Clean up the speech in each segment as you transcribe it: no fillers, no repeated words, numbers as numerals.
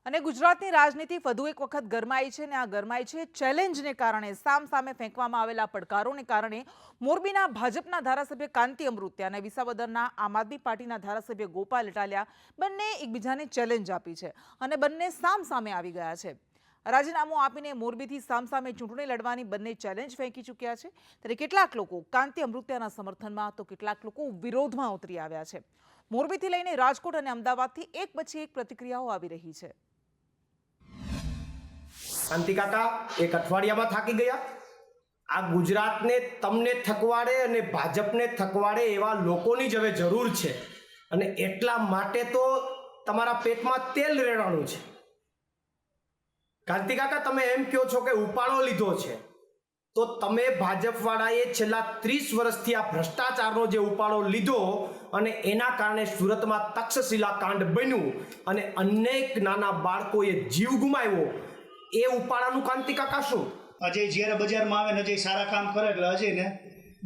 અને ગુજરાતની રાજનીતિ વધુ એક વખત ગરમાઈ છે, અને આ ગરમાઈ છે ચેલેન્જને કારણે, સામસામે ફેંકવામાં આવેલા પડકારોને કારણે. મોરબીના ભાજપના ધારાસભ્ય કાંતિ અમૃત્યા અને વિસાવદરના આમ આદમી પાર્ટીના ધારાસભ્ય ગોપાલ ઇટાલિયા બંને એકબીજાને ચેલેન્જ આપી છે અને બંને સામસામે આવી ગયા છે. રાજીનામું આપીને મોરબીથી સામસામે ચૂંટણી લડવાની બંને ચેલેન્જ ફેંકી ચૂક્યા છે. ત્યારે કેટલાક લોકો કાંતિ અમૃત્યાના સમર્થનમાં તો કેટલાક લોકો વિરોધમાં ઉતરી આવ્યા છે. મોરબીથી લઈને રાજકોટ અને અમદાવાદથી એક પછી એક પ્રતિક્રિયાઓ આવી રહી છે. કાંતિ કાકા એક અઠવાડિયામાં થાકી ગયા. આ ગુજરાતને તમને થકવાડે અને ભાજપને થકવાડે એવા લોકોની જ હવે જરૂર છે, અને એટલા માટે તો તમારા પેટમાં તેલ રેડવાનું છે. કાંતિ કાકા, તમે એમ કહો છો કે ઉપાડો લીધો છે, તો તમે ભાજપવાળાએ છેલ્લા 30 વર્ષથી આ ભ્રષ્ટાચારનો જે ઉપાડો લીધો અને એના કારણે સુરતમાં તક્ષશિલા કાંડ બન્યું અને અનેક નાના બાળકોએ જીવ ગુમાવ્યો. એ ઉપાડાનું કાંતિ કાકા શું? અજય જ્યારે બજારમાં આવે ને અજય સારા કામ કરે એટલે અજયને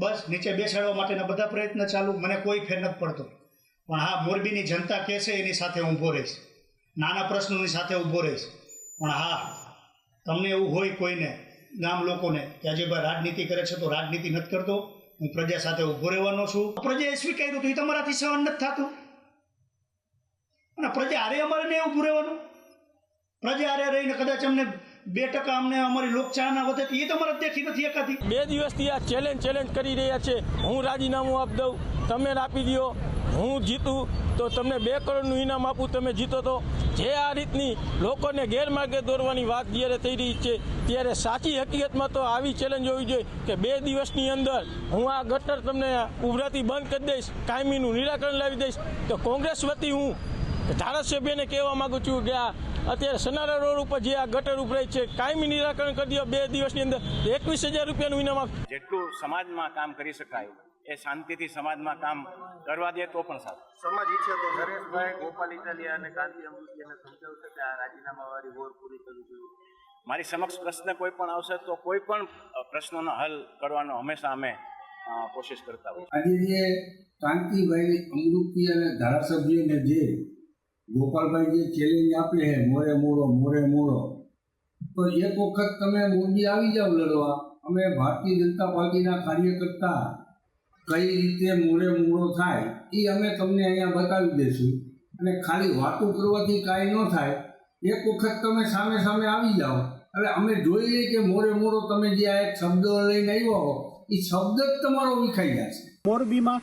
બસ નીચે બેસાડવા માટેના બધા પ્રયત્ન ચાલુ. મને કોઈ ફેર નથી પડતો, પણ હા, મોરબીની જનતા કહેશે એની સાથે હું ઊભો રહીશ, નાના પ્રશ્નોની સાથે ઊભો રહીશ. પણ હા, તમને એવું હોય કોઈને ગામ લોકોને કે અજયભાઈ રાજનીતિ કરે છે, તો રાજનીતિ નથી કરતો, હું પ્રજા સાથે ઊભો રહેવાનો છું. પ્રજાએ સ્વીકાર્યું હતું, એ તમારાથી સહન નથી થતું, અને પ્રજા હારે અમારે નહીં ઊભું રહેવાનું. પ્રજા હારે રહીને કદાચ અમને 2% અમને અમારી લોકચાહના વધે, એ તમારે દેખી નથી એકાથી. 2 દિવસથી આ ચેલેન્જ કરી રહ્યા છે. હું રાજીનામું આપી દઉં, તમે આપી દો, હું જીતું તો તમને 2 કરોડનું ઇનામ આપું, તમે જીતો તો. જે આ રીતની લોકોને ગેરમાર્ગે દોરવાની વાત જ્યારે થઈ રહી છે, ત્યારે સાચી હકીકતમાં તો આવી ચેલેન્જ હોવી જોઈએ કે 2 દિવસની અંદર હું આ ગટર તમને ઉભરાતી બંધ કરી દઈશ, કાયમીનું નિરાકરણ લાવી દઈશ. તો કોંગ્રેસ વતી હું ધારાસભ્યને કહેવા માગું છું કે આ અત્યારે સનારા રોડ ઉપર જે આ ગટર ઉભરાય છે, કાયમી નિરાકરણ કરી દો 2 દિવસની અંદર. 21,000 રૂપિયાનું ઇનામ આપ. જેટલું સમાજમાં કામ કરી શકાય એ શાંતિથી સમાજમાં કામ કરવા દે તો પણ સારું. સમાજ ઈચ્છે તો નરેશભાઈ, ગોપાલ ઇટાલિયા અને કાંતિ અમૃત્યાને સમજાવશે કે આ રાજીનામાવાળી વોર પૂરી કરવી જોઈએ. મારી સમક્ષ પ્રશ્ન કોઈ પણ આવશે તો કોઈ પણ પ્રશ્નોનો હલ કરવાનો હંમેશા અમે કોશિશ કરતા હોઈએ. આજે જે કાંતિભાઈ અમૃત્યા અને ધારાસભ્યને જે ગોપાલભાઈ જે ચેલેન્જ આપે છે, મોરે મોરો, તો એક વખત તમે મોરબી આવી જાવ લડવા. અમે ભારતીય જનતા પાર્ટીના કાર્યકર્તા કઈ રીતે મોરો થાય એ અમે તમને અહીંયા બતાવી દઈશું. અને ખાલી વાતો કરવાથી કાંઈ ન થાય. એક વખત તમે સામે આવી જાઓ એટલે અમે જોઈએ કે મોરો તમે જે આ એક શબ્દ લઈને આવ્યા હો, એ શબ્દ જ તમારો વિખાઈ જશે. મોરબીમાં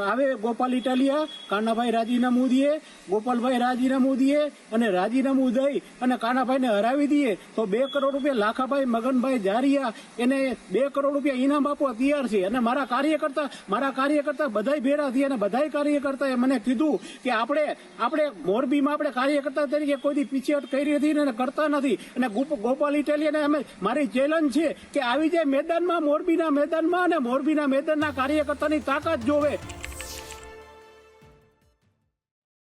આવે ગોપાલ ઇટાલિયા, કાનાભાઈ રાજીનામું દે, ગોપાલભાઈ રાજીનામું દે, અને રાજીનામું દઈ અને કાનાભાઈને હરાવી દઈએ તો 2 કરોડ રૂપિયા લાખાભાઈ મગનભાઈ જારિયા એને 2 કરોડ રૂપિયા ઇનામ આપવા તૈયાર છે. અને મારા કાર્યકર્તા બધાય ભેળા થયા અને બધાય કાર્યકર્તાએ મને કીધું કે આપણે મોરબીમાં આપણે કાર્યકર્તા તરીકે કોઈ પીછેહટ કરી નથી અને કરતા નથી. અને ગોપાલ ઇટાલિયાને અમે મારી ચેલેન્જ છે કે આવી જાય મેદાનમાં, મોરબીના મેદાનમાં, અને મોરબીના મેદાનના કાર્યકર્તાની તાકાત જોવે.